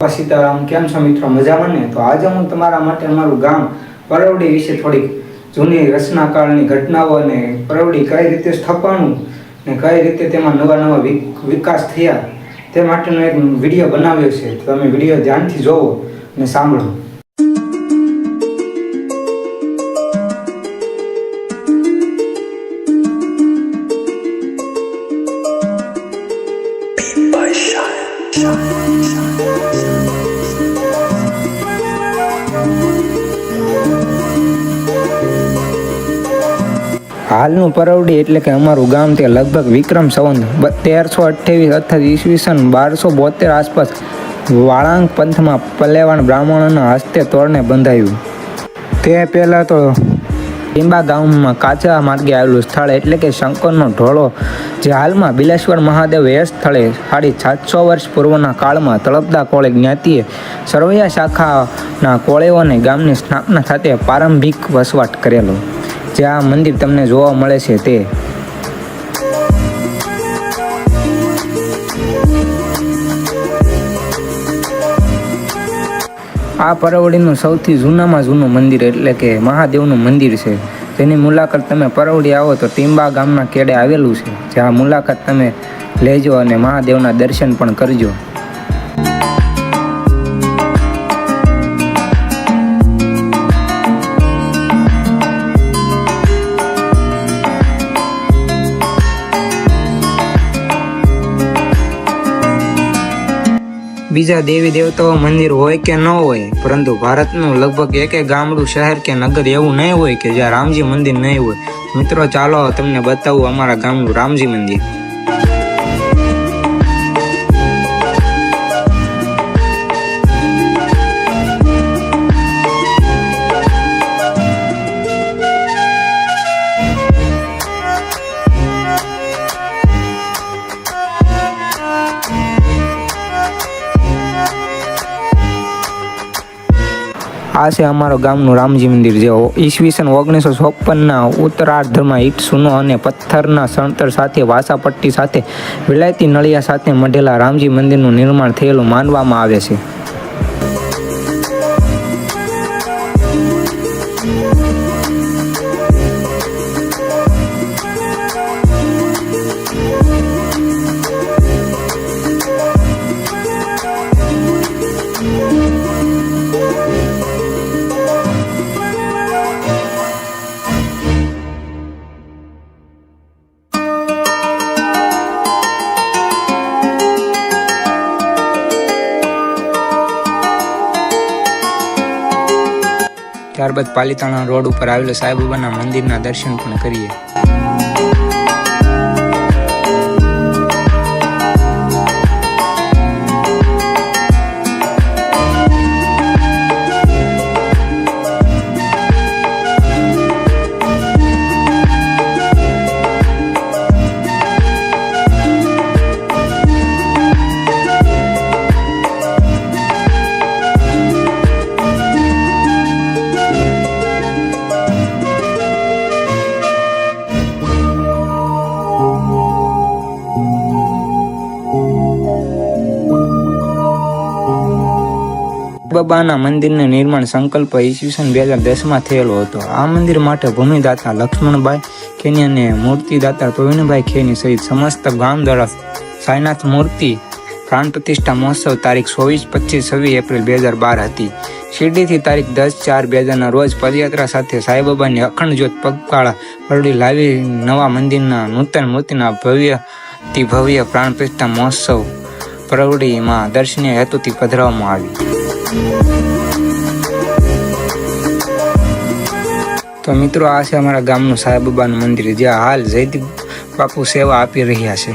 સીતારામ, કેમ છો મિત્રો? મજામાં ને? તો આજે હું તમારા માટે અમારું ગામ પરવડી વિશે થોડીક જૂની રચનાકાળની ઘટનાઓ અને પરવડી કઈ રીતે સ્થપાણું ને કઈ રીતે તેમાં નવા નવા વિકાસ થયા તે માટેનો એક વિડીયો બનાવ્યો છે. તો તમે વિડીયો ધ્યાનથી જોવો અને સાંભળો. હાલનું પરવડી એટલે કે અમારું ગામ તે લગભગ વિક્રમ સંવત 1328 અર્થાત ઈસવીસન 1272 આસપાસ વાળાંગ પંથમાં પલેવાણ બ્રાહ્મણોના હસ્તે તોરણે બંધાયું. તે પહેલાં તો ટીંબા ગામમાં કાચા માર્ગે આવેલું સ્થળ એટલે કે શંકરનો ઢોળો, જે હાલમાં બિલેશ્વર મહાદેવ એ સ્થળે 750 વર્ષ પૂર્વના કાળમાં તળપદા કોળી જ્ઞાતિએ સરવૈયા શાખાના કોળીઓને ગામની સ્થાપના સાથે પ્રારંભિક વસવાટ કરેલો. જે આ મંદિર તમને જોવા મળે છે તે આ પરવડીનું સૌથી જૂનામાં જૂનું મંદિર એટલે કે મહાદેવનું મંદિર છે. તેની મુલાકાત તમે પરવડી આવો તો ટીંબા ગામના કેડે આવેલું છે. જ્યાં મુલાકાત તમે લેજો અને મહાદેવના દર્શન પણ કરજો. બીજા દેવી દેવતાઓ મંદિર હોય કે ન હોય, પરંતુ ભારતનું લગભગ એક ગામડું, શહેર કે નગર એવું નહીં હોય કે જ્યાં રામજી મંદિર નહીં હોય. મિત્રો, ચાલો તમને બતાવું અમારા ગામનું રામજી મંદિર. આ છે અમારા ગામનું રામજી મંદિર, જે ઈસવીસન 1956ના ઉત્તરાર્ધમાં ઈંટ ચૂનો અને પથ્થરના સણતર સાથે વાસાપટ્ટી સાથે વિલાયતી નળિયા સાથે મઢેલા રામજી મંદિરનું નિર્માણ થયેલું માનવામાં આવે છે. ત્યારબાદ પાલિતાણા રોડ ઉપર આવેલા સાંઈબાબાના મંદિરના દર્શન પણ કરીએ. બાબાના મંદિરનું નિર્માણ સંકલ્પ ઈસવીસન 2010માં થયેલો હતો. આ મંદિર માટે ભૂમિદાતા લક્ષ્મણભાઈ ખેની અને મૂર્તિદાતા પ્રવીણભાઈ ખેની સહિત સમસ્ત ગામ દ્વારા સાંઈનાથ મૂર્તિ પ્રાણ પ્રતિષ્ઠા મહોત્સવ તારીખ 24, 25, 26 એપ્રિલ 2012 હતી. શિરડીથી તારીખ 10/4/2000ના રોજ પદયાત્રા સાથે સાંઈબાબાની અખંડ જ્યોત પગપાળા પરવડી લાવી નવા મંદિરના નૂતન મૂર્તિના ભવ્ય પ્રાણ પ્રતિષ્ઠા મહોત્સવ પરવડીમાં દર્શનીય હેતુથી પધરાવવામાં આવી. તો મિત્રો, આ છે અમારા ગામનું સાંઈબાબાનું મંદિર, જ્યાં હાલ જયદીપ બાપુ સેવા આપી રહ્યા છે.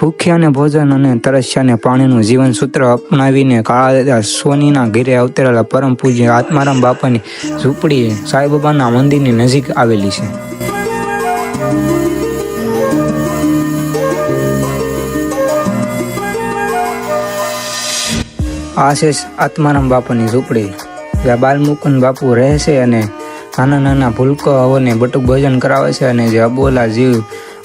ભૂખ્યાને ભોજન અને તરસ્યાને પાણીનું જીવન સૂત્ર અપનાવીને કાળા સોનીના ઘેરે અવતરેલા પરમ પૂજ્ય આત્મારામ બાપાની ઝૂંપડી સાંઈબાબાના મંદિરની નજીક આવેલી છે. આ છે આત્મારામ બાપાની ઝૂંપડી, જ્યાં બાલમુકુંદ બાપુ રહે છે અને નાના નાના ભૂલકાઓને બટુક ભોજન કરાવે છે અને જે અબોલા જીવ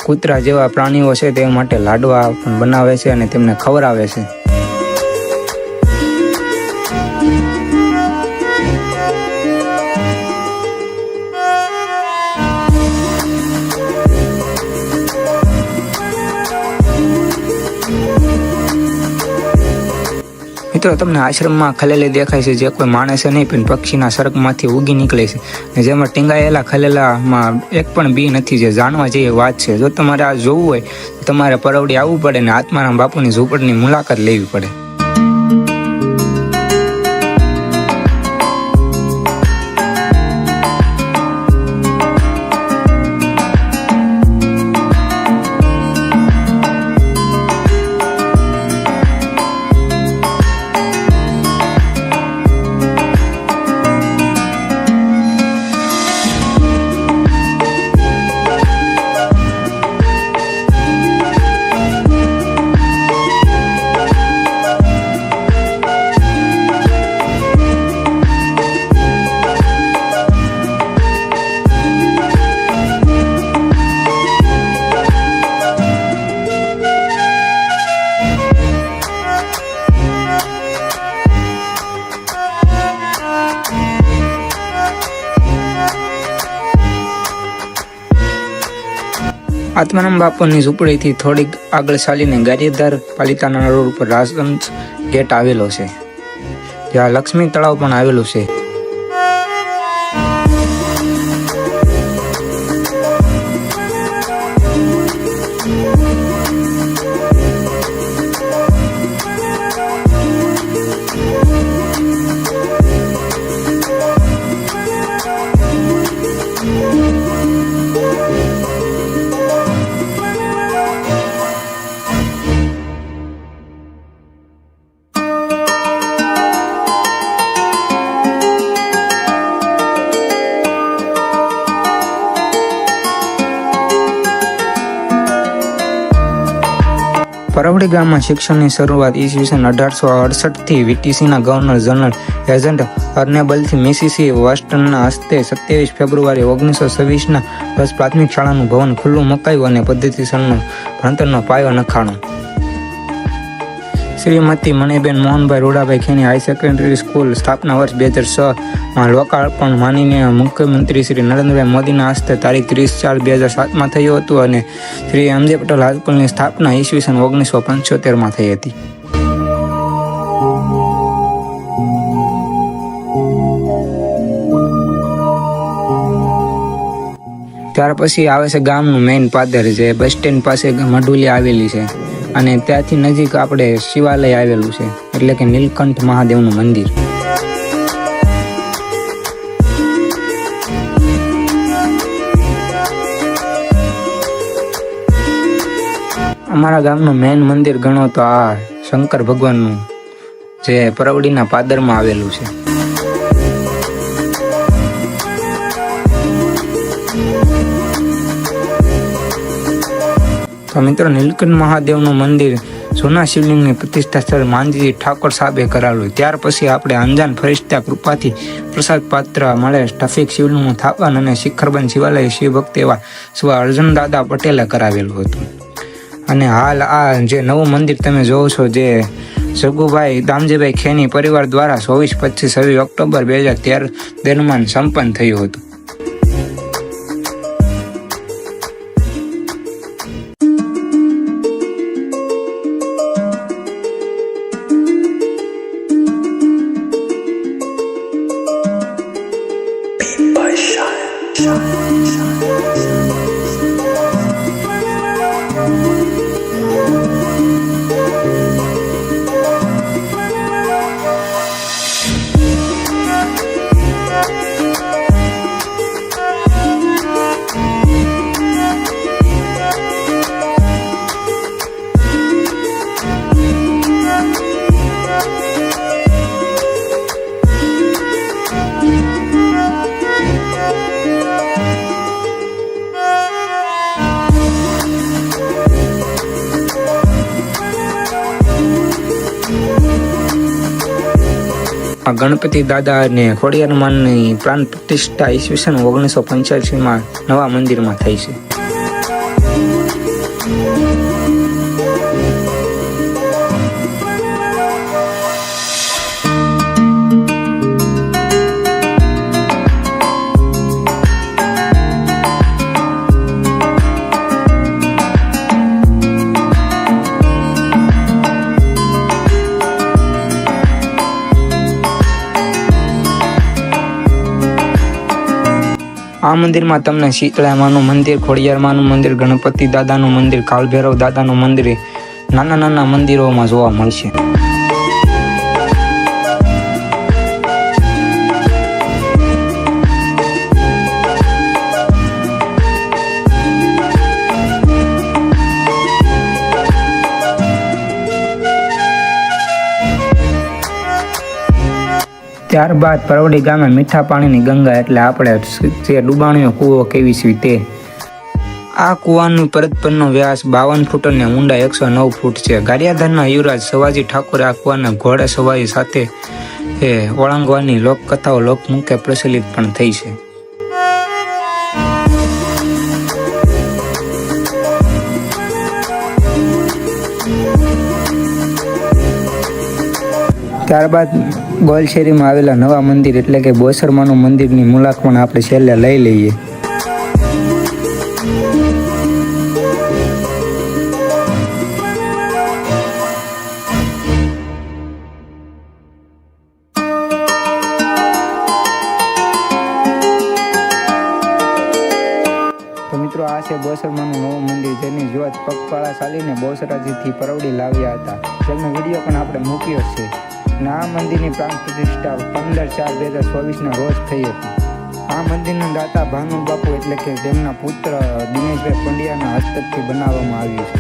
કૂતરા જેવા પ્રાણીઓ છે તે માટે લાડવા પણ બનાવે છે અને તેમને ખવડાવે છે. મિત્રો, તમને આશ્રમમાં ખલેલી દેખાય છે, જે કોઈ માણસે નહીં પણ પક્ષીના સર્ગમાંથી ઉગી નીકળે છે, અને જેમાં ટીંગાયેલા ખલેલામાં એક પણ બી નથી, જે જાણવા જેવી વાત છે. જો તમારે આ જોવું હોય તો તમારે પરવડી આવવું પડે ને આત્મારામ બાપુની ઝૂંપડીની મુલાકાત લેવી પડે. આત્મારામ બાપુની ઝૂંપડીથી થોડીક આગળ ચાલીને ગારિયાધાર પાલિતાના રોડ ઉપર રાજહંસ ગેટ આવેલો છે, જ્યાં લક્ષ્મી તળાવ પણ આવેલું છે. પરવડી ગામમાં શિક્ષણની શરૂઆત ઈસવીસન 1868થી વીટીસીના ગવર્નર જનરલ એજન્ટ અર્નેબલથી મિસિસી વોસ્ટનના હસ્તે 27 ફેબ્રુઆરી 1926ના રોજ પ્રાથમિક શાળાનું ભવન ખુલ્લું મુકાયું અને પદ્ધતિસરનો ભણતરનો પાયો નખાણો. Shrimati Maniben Mohanbhai Rudabhai Kheni high secondary school સ્થાપના વર્ષ 2006માં લોકાર્પણ માનનીય મુખ્યમંત્રી શ્રી નરેન્દ્રભાઈ મોદીના હસ્તે તારીખ 30/4/2007માં થયું હતું અને શ્રી એમ.જે. પટેલ હાઈસ્કૂલની સ્થાપના ઈસવીસન 1975માં થઈ હતી. ત્યાર પછી આવે છે ગામનું મેઇન પાદર, જે બસ સ્ટેન્ડ પાસે મઢુલી આવેલી છે, અને ત્યાંથી નજીક આપણે શિવાલય આવેલું છે, એટલે કે નીલકંઠ મહાદેવનું મંદિર. અમારા ગામનું મેઇન મંદિર ગણો તો આ શંકર ભગવાનનું, જે પરવડીના પાદરમાં આવેલું છે. તો મિત્રો, નીલકંઠ મહાદેવનું મંદિર જૂના શિવલિંગની પ્રતિષ્ઠા સ્થળ માંજી ઠાકોર સાહેબે કરાવેલું. ત્યાર પછી આપણે અંજાન ફરિશ્તા કૃપાથી પ્રસાદ પાત્ર મળે ટફીક શિવલિંગનું સ્થાપન અને શિખરબંધ શિવાલય શિવ ભક્ત એવા સ્વ અર્જુન દાદા પટેલે કરાવેલું હતું. અને હાલ આ જે નવું મંદિર તમે જોવો છો, જે જગુભાઈ દામજીભાઈ ખેની પરિવાર દ્વારા 24-25 ઓક્ટોબર 2013 દરમિયાન સંપન્ન થયું હતું. આ ગણપતિ દાદા અને ખોડિયારમાંની પ્રાણ પ્રતિષ્ઠા ઈસવીસન 1985માં નવા મંદિરમાં થઈ છે. આ મંદિરમાં તમને શીતળા માનું મંદિર, ખોડિયાર માનું મંદિર, ગણપતિ દાદાનું મંદિર, કાળભૈરવ દાદાનું મંદિર નાના નાના મંદિરોમાં જોવા મળશે. ત્યારબાદ પરવડી ગામે મીઠા પાણીની ગંગા એટલે આપણે જે ડુબાણીઓ કૂવો કેવી છે તે. આ કૂવાની પરત પરનો વ્યાસ 52 ફૂટ અને ઊંડા 109 ફૂટ છે. ગારિયાધારના યુવરાજ સવાજી ઠાકોરે આ કૂવાના ઘોડા સવારી સાથે ઓળંગવાની લોકકથાઓ લોકમુખે પ્રચલિત પણ થઈ છે. ત્યારબાદ ગોલશેરીમાં આવેલા નવા મંદિર એટલે કે બોસરમાનું મંદિરની મુલાકાત પણ આપણે છેલ્લે લઈ લઈએ. તો મિત્રો, આ છે બોસરમાનું નવું મંદિર, જેની જોત પગપાળા ચાલીને બોસરાજીથી પરવડી લાવ્યા હતા. જેનો વિડીયો પણ આપણે મૂક્યો છે. આ મંદિરની પ્રાણ પ્રતિષ્ઠા 15/4/2024ના રોજ થઈ હતી. આ મંદિરના દાતા ભાનુ બાપુ એટલે કે તેમના પુત્ર દિનેશભાઈ પંડ્યાના હસ્તકથી બનાવવામાં આવ્યું છે.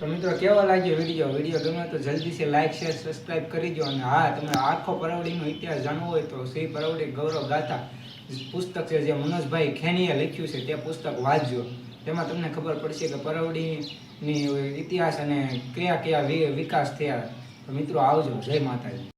તો મિત્રો, કેવો લાગ્યો વિડીયો ગમે તો જલ્દીથી લાઈક, શેર, સબસ્ક્રાઈબ કરી દો. અને હા, તમે આખો પરવડીનો ઇતિહાસ જાણવો હોય તો શ્રી પરવડી ગૌરવ ગાથા પુસ્તક છે જે મનોજભાઈ ખેનીએ લખ્યું છે, તે પુસ્તક વાંચજો. તેમાં તમને ખબર પડશે કે પરવડીની ઇતિહાસ અને કયા કયા વિકાસ થયા. તો મિત્રો, આવજો. જય માતાજી.